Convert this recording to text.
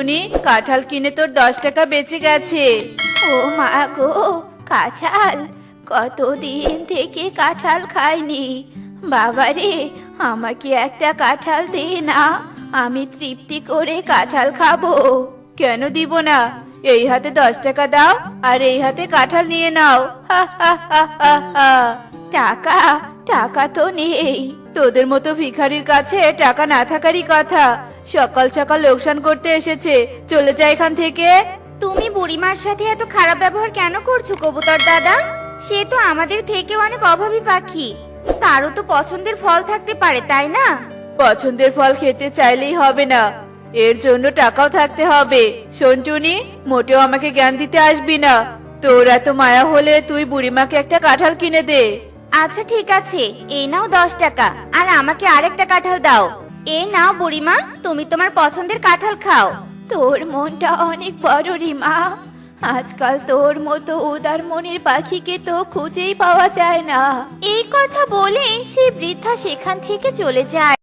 টুনি, কাঁঠাল কিনে তোর 10 টাকা বেঁচে গেছে। ও মা গো, কাঁঠাল! কতদিন থেকে কাঁঠাল খাইনি। বাবারে, আমাকে একটা কাঁঠাল দে না, আমি তৃপ্তি করে কাঁঠাল খাবো। কেন দিব না? এই হাতে 10 টাকা দাও, আর এই হাতে কাঁঠাল নিয়ে নাও। হা হা হা হা হা। টাকা? টাকা তো নেই। তোদের মতো ভিখারির কাছে টাকা না থাকারই কথা। সকাল সকাল লোকসান করতে এসেছে, চলে যা এখান থেকে। তুমি বুড়িমার সাথে এত খারাপ ব্যবহার কেন করছো কবুতর দাদা? সে তো আমাদের থেকে অনেক অভাবী পাখি, তারও তো পছন্দের ফল থাকতে পারে, তাই না? পছন্দের ফল খেতে চাইলেই হবে না, এর জন্য টাকাও থাকতে হবে। শোন টুনি, মোটেও আমাকে জ্ঞান দিতে আসবি না। তোর এত মায়া হলে তুই বুড়িমাকে একটা কাঁঠাল কিনে দে। আচ্ছা ঠিক আছে, এই নাও 10 টাকা, আর আমাকে আরেকটা কাঁঠাল দাও। এই নাও বুড়িমা, তুমি তোমার পছন্দের কাঁঠাল খাও। তোর মনটা অনেক বড় রে মা। আজকাল তোর মতো উদার মনের পাখিকে তো খুঁজেই পাওয়া যায় না। এই কথা বলে সেই বৃদ্ধা সেখান থেকে চলে যায়।